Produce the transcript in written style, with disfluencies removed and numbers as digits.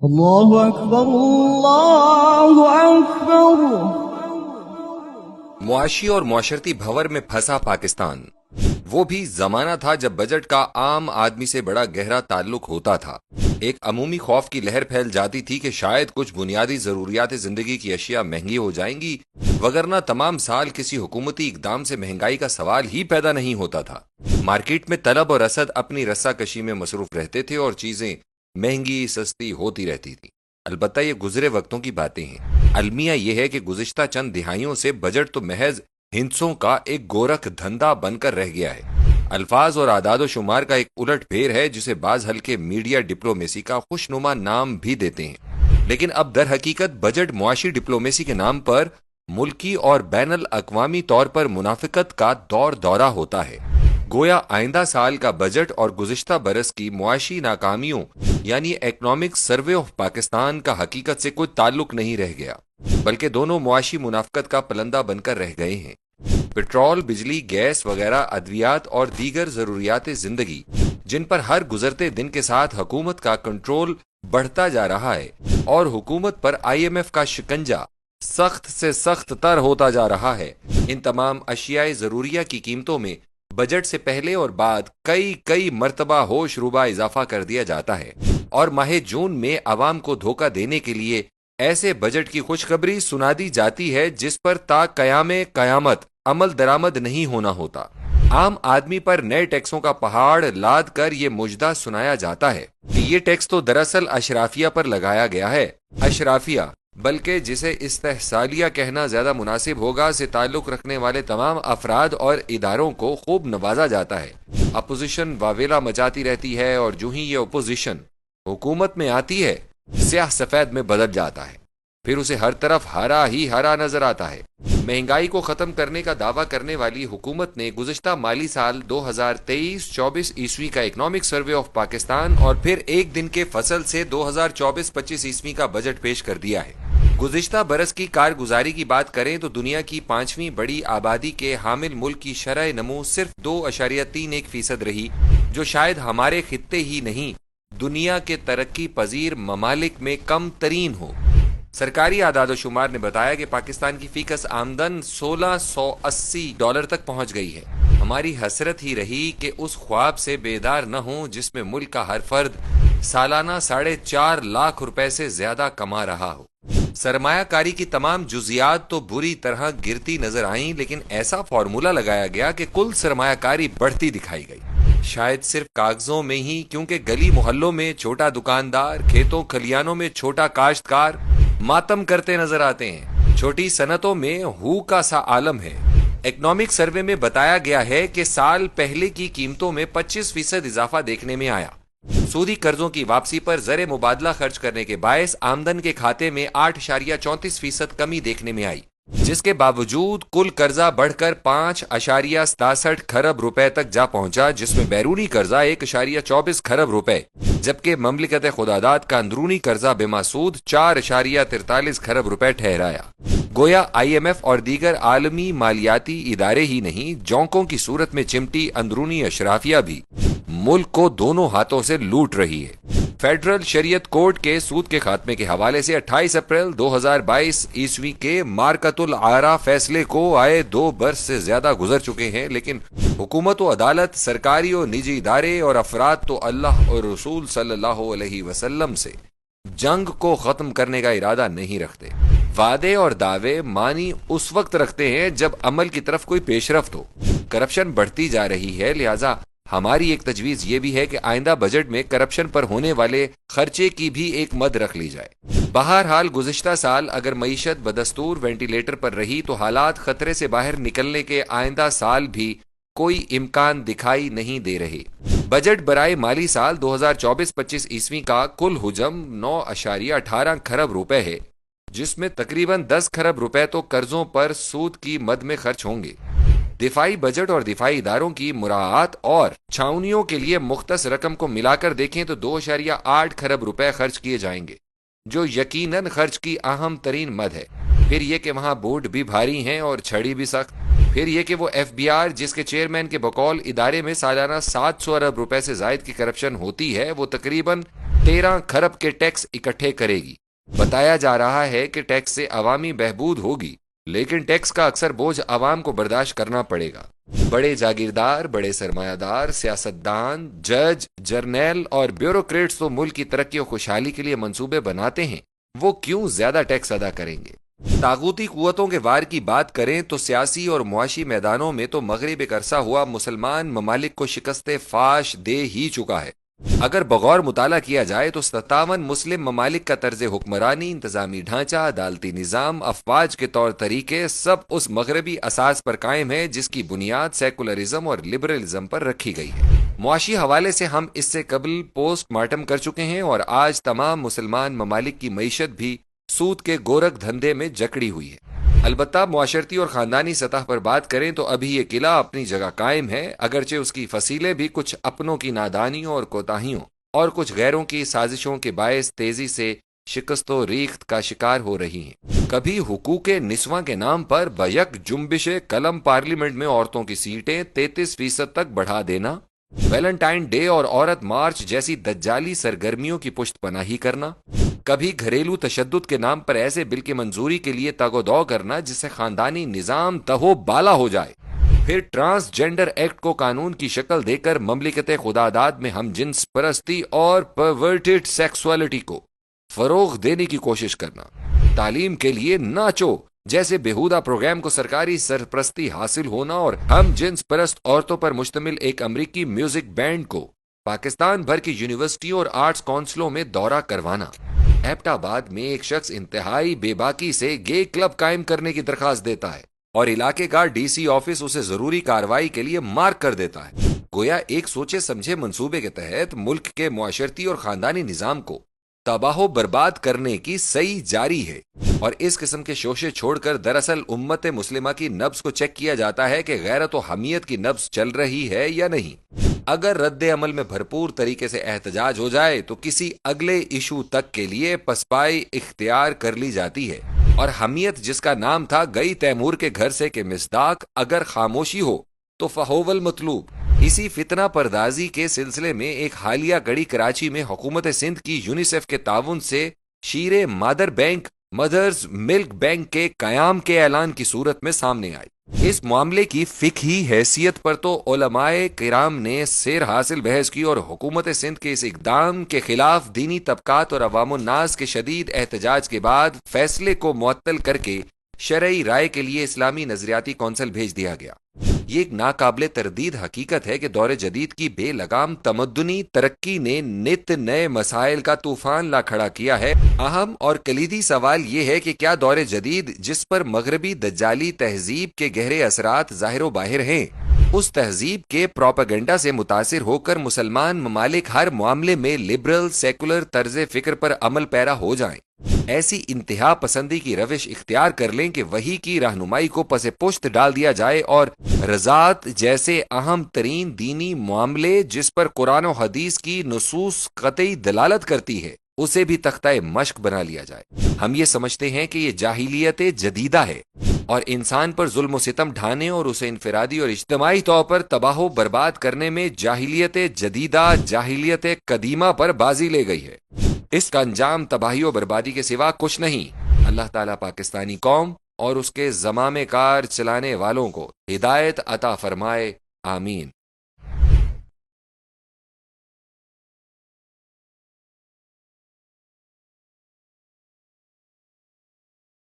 اللہ اکبر اللہ اکبر۔ معاشی اور معاشرتی بھنور میں پھنسا پاکستان۔ وہ بھی زمانہ تھا جب بجٹ کا عام آدمی سے بڑا گہرا تعلق ہوتا تھا۔ ایک عمومی خوف کی لہر پھیل جاتی تھی کہ شاید کچھ بنیادی ضروریات زندگی کی اشیاء مہنگی ہو جائیں گی، وگرنہ تمام سال کسی حکومتی اقدام سے مہنگائی کا سوال ہی پیدا نہیں ہوتا تھا۔ مارکیٹ میں طلب اور رسد اپنی رسا کشی میں مصروف رہتے تھے اور چیزیں مہنگی سستی ہوتی رہتی تھی۔ البتہ یہ گزرے وقتوں کی باتیں ہیں۔ المیہ یہ ہے کہ گزشتہ چند دہائیوں سے بجٹ تو محض ہندسوں کا ایک گورکھ دھندا بن کر رہ گیا ہے۔ الفاظ اور اعداد و شمار کا ایک الٹ پھیر ہے جسے بعض ہلکے میڈیا ڈپلومیسی کا خوشنما نام بھی دیتے ہیں، لیکن اب در حقیقت بجٹ معاشی ڈپلومیسی کے نام پر ملکی اور بین الاقوامی طور پر منافقت کا دور دورہ ہوتا ہے۔ گویا آئندہ سال کا بجٹ اور گزشتہ برس کی معاشی ناکامیوں یعنی اکنامک سروے آف پاکستان کا حقیقت سے کوئی تعلق نہیں رہ گیا، بلکہ دونوں معاشی منافقت کا پلندہ بن کر رہ گئے ہیں۔ پٹرول، بجلی، گیس وغیرہ ادویات اور دیگر ضروریات زندگی جن پر ہر گزرتے دن کے ساتھ حکومت کا کنٹرول بڑھتا جا رہا ہے اور حکومت پر IMF کا شکنجہ سخت سے سخت تر ہوتا جا رہا ہے، ان تمام اشیاء ضروریہ کی قیمتوں میں بجٹ سے پہلے اور بعد کئی مرتبہ ہوش ربا اضافہ کر دیا جاتا ہے، اور ماہ جون میں عوام کو دھوکہ دینے کے لیے ایسے بجٹ کی خوشخبری سنا دی جاتی ہے جس پر تا قیام قیامت عمل درآمد نہیں ہونا ہوتا۔ عام آدمی پر نئے ٹیکسوں کا پہاڑ لاد کر یہ مجدہ سنایا جاتا ہے کہ یہ ٹیکس تو دراصل اشرافیہ پر لگایا گیا ہے۔ اشرافیہ، بلکہ جسے استحصالیہ کہنا زیادہ مناسب ہوگا، سے تعلق رکھنے والے تمام افراد اور اداروں کو خوب نوازا جاتا ہے۔ اپوزیشن واویلا مچاتی رہتی ہے، اور جو ہی یہ اپوزیشن حکومت میں آتی ہے سیاہ سفید میں بدل جاتا ہے، پھر اسے ہر طرف ہرا ہی ہرا نظر آتا ہے۔ مہنگائی کو ختم کرنے کا دعویٰ کرنے والی حکومت نے گزشتہ مالی سال 2023-24 عیسوی کا اکنامک سروے آف پاکستان اور پھر ایک دن کے فصل سے 2024-25 عیسوی کا بجٹ پیش کر دیا ہے۔ گزشتہ برس کی کارگزاری کی بات کریں تو دنیا کی 5ویں بڑی آبادی کے حامل ملک کی شرح نمو صرف 2.31% رہی، جو شاید ہمارے خطے ہی نہیں دنیا کے ترقی پذیر ممالک میں کم ترین ہو۔ سرکاری اعداد و شمار نے بتایا کہ پاکستان کی فی کس آمدن $1680 تک پہنچ گئی ہے۔ ہماری حسرت ہی رہی کہ اس خواب سے بیدار نہ ہوں جس میں ملک کا ہر فرد سالانہ 4.5 لاکھ روپے سے زیادہ کما رہا ہو۔ سرمایہ کاری کی تمام جزیات تو بری طرح گرتی نظر آئیں، لیکن ایسا فارمولا لگایا گیا کہ کل سرمایہ کاری بڑھتی دکھائی گئی، شاید صرف کاغذوں میں ہی، کیونکہ گلی محلوں میں چھوٹا دکاندار، کھیتوں کھلیانوں میں چھوٹا کاشتکار ماتم کرتے نظر آتے ہیں۔ چھوٹی صنعتوں میں ہو کا سا عالم ہے۔ اکنامک سروے میں بتایا گیا ہے کہ سال پہلے کی قیمتوں میں 25% اضافہ دیکھنے میں آیا۔ سودی قرضوں کی واپسی پر زر مبادلہ خرچ کرنے کے باعث آمدن کے کھاتے میں 8.34% کمی دیکھنے میں آئی، جس کے باوجود کل قرضہ بڑھ کر 5.67 کھرب روپے تک جا پہنچا، جس میں بیرونی قرضہ 1.24 کھرب روپے، جبکہ مملکت خداداد کا اندرونی قرضہ بما سود 4.43 کھرب روپے ٹھہرایا۔ گویا IMF اور دیگر عالمی مالیاتی ادارے ہی نہیں، جونکوں کی صورت میں چمٹی اندرونی اشرافیہ بھی ملک کو دونوں ہاتھوں سے لوٹ رہی ہے۔ فیڈرل شریعت کورٹ کے سود کے خاتمے کے حوالے سے 28 اپریل 2022 عیسوی کے مارکت العارا فیصلے کو آئے 2 برس سے زیادہ گزر چکے ہیں، لیکن حکومت و عدالت، سرکاری و نجی ادارے اور افراد تو اللہ اور رسول صلی اللہ علیہ وسلم سے جنگ کو ختم کرنے کا ارادہ نہیں رکھتے۔ وعدے اور دعوے معنی اس وقت رکھتے ہیں جب عمل کی طرف کوئی پیش رفت ہو۔ کرپشن بڑھتی جا رہی ہے، لہٰذا ہماری ایک تجویز یہ بھی ہے کہ آئندہ بجٹ میں کرپشن پر ہونے والے خرچے کی بھی ایک مد رکھ لی جائے۔ بہرحال گزشتہ سال اگر معیشت بدستور وینٹیلیٹر پر رہی تو حالات خطرے سے باہر نکلنے کے آئندہ سال بھی کوئی امکان دکھائی نہیں دے رہے۔ بجٹ برائے مالی سال 2024-25 عیسوی کا کل حجم 9.18 کھرب روپے ہے، جس میں تقریباً 10 کھرب روپے تو قرضوں پر سود کی مد میں خرچ ہوں گے۔ دفاعی بجٹ اور دفاعی اداروں کی مراعات اور چھاؤنیوں کے لیے مختص رقم کو ملا کر دیکھیں تو 2.8 کھرب روپے خرچ کیے جائیں گے، جو یقیناً خرچ کی اہم ترین مد ہے۔ پھر یہ کہ وہاں بوٹ بھی بھاری ہیں اور چھڑی بھی سخت۔ پھر یہ کہ وہ ایف بی آر جس کے چیئرمین کے بقول ادارے میں سالانہ 700 ارب روپے سے زائد کی کرپشن ہوتی ہے، وہ تقریباً 13 کھرب کے ٹیکس اکٹھے کرے گی۔ بتایا جا رہا ہے کہ ٹیکس سے عوامی بہبود ہوگی، لیکن ٹیکس کا اکثر بوجھ عوام کو برداشت کرنا پڑے گا۔ بڑے جاگیردار، بڑے سرمایہ دار، سیاستدان، جج، جرنیل اور بیوروکریٹس تو ملک کی ترقی و خوشحالی کے لیے منصوبے بناتے ہیں، وہ کیوں زیادہ ٹیکس ادا کریں گے؟ طاغوتی قوتوں کے وار کی بات کریں تو سیاسی اور معاشی میدانوں میں تو مغرب ایک عرصہ ہوا مسلمان ممالک کو شکست فاش دے ہی چکا ہے۔ اگر بغور مطالعہ کیا جائے تو 57 مسلم ممالک کا طرز حکمرانی، انتظامی ڈھانچہ، عدالتی نظام، افواج کے طور طریقے سب اس مغربی اساس پر قائم ہے جس کی بنیاد سیکولرزم اور لبرلزم پر رکھی گئی ہے۔ معاشی حوالے سے ہم اس سے قبل پوسٹ مارٹم کر چکے ہیں اور آج تمام مسلمان ممالک کی معیشت بھی سود کے گورکھ دھندے میں جکڑی ہوئی ہے۔ البتہ معاشرتی اور خاندانی سطح پر بات کریں تو ابھی یہ قلعہ اپنی جگہ قائم ہے، اگرچہ اس کی فصیلیں بھی کچھ اپنوں کی نادانیوں اور کوتاہیوں اور کچھ غیروں کی سازشوں کے باعث تیزی سے شکست و ریخت کا شکار ہو رہی ہیں۔ کبھی حقوق نسواں کے نام پر بیک جنبش قلم پارلیمنٹ میں عورتوں کی سیٹیں 33% تک بڑھا دینا، ویلنٹائن ڈے اور عورت مارچ جیسی دجالی سرگرمیوں کی پشت پناہی کرنا، کبھی گھریلو تشدد کے نام پر ایسے بل کی منظوری کے لیے تگ و دو کرنا جس سے خاندانی نظام تہو بالا ہو جائے، پھر ٹرانس جینڈر ایکٹ کو قانون کی شکل دے کر مملکت خداداد میں ہم جنس پرستی اور پرورٹڈ سیکسوالٹی کو فروغ دینے کی کوشش کرنا، تعلیم کے لیے ناچو جیسے بیہودہ پروگرام کو سرکاری سرپرستی حاصل ہونا اور ہم جنس پرست عورتوں پر مشتمل ایک امریکی میوزک بینڈ کو پاکستان بھر کی یونیورسٹیوں اور آرٹس کونسلوں میں دورہ کروانا، ایبٹ آباد میں ایک شخص انتہائی بے باکی سے گے کلب قائم کرنے کی درخواست دیتا ہے اور علاقے کا ڈی سی آفس اسے ضروری کارروائی کے لیے مارک کر دیتا ہے۔ گویا ایک سوچے سمجھے منصوبے کے تحت ملک کے معاشرتی اور خاندانی نظام کو تباہ و برباد کرنے کی سعی جاری ہے، اور اس قسم کے شوشے چھوڑ کر دراصل امت مسلمہ کی نبض کو چیک کیا جاتا ہے کہ غیرت و حمیت کی نبض چل رہی ہے یا نہیں۔ اگر رد عمل میں بھرپور طریقے سے احتجاج ہو جائے تو کسی اگلے ایشو تک کے لیے پسپائی اختیار کر لی جاتی ہے، اور حمیت جس کا نام تھا گئی تیمور کے گھر سے کہ مصداق اگر خاموشی ہو تو فہول مطلوب۔ اسی فتنہ پردازی کے سلسلے میں ایک حالیہ کڑی کراچی میں حکومت سندھ کی یونیسیف کے تعاون سے شیر مادر بینک مدرز ملک بینک کے قیام کے اعلان کی صورت میں سامنے آئی۔ اس معاملے کی فقہی حیثیت پر تو علماء کرام نے سیر حاصل بحث کی اور حکومت سندھ کے اس اقدام کے خلاف دینی طبقات اور عوام الناس کے شدید احتجاج کے بعد فیصلے کو معطل کر کے شرعی رائے کے لیے اسلامی نظریاتی کونسل بھیج دیا گیا۔ یہ ایک ناقابل تردید حقیقت ہے کہ دور جدید کی بے لگام تمدنی ترقی نے نت نئے مسائل کا طوفان لا کھڑا کیا ہے۔ اہم اور کلیدی سوال یہ ہے کہ کیا دور جدید جس پر مغربی دجالی تہذیب کے گہرے اثرات ظاہر و باہر ہیں، اس تہذیب کے پروپیگنڈا سے متاثر ہو کر مسلمان ممالک ہر معاملے میں لبرل سیکولر طرز فکر پر عمل پیرا ہو جائیں، ایسی انتہا پسندی کی روش اختیار کر لیں کہ وحی کی رہنمائی کو پس پشت ڈال دیا جائے اور رضاعت جیسے اہم ترین دینی معاملے جس پر قرآن و حدیث کی نصوص قطعی دلالت کرتی ہے اسے بھی تختہ مشق بنا لیا جائے۔ ہم یہ سمجھتے ہیں کہ یہ جاہلیت جدیدہ ہے اور انسان پر ظلم و ستم ڈھانے اور اسے انفرادی اور اجتماعی طور پر تباہ و برباد کرنے میں جاہلیت جدیدہ جاہلیت قدیمہ پر بازی لے گئی ہے۔ اس کا انجام تباہی و بربادی کے سوا کچھ نہیں۔ اللہ تعالیٰ پاکستانی قوم اور اس کے زمام کار چلانے والوں کو ہدایت عطا فرمائے، آمین۔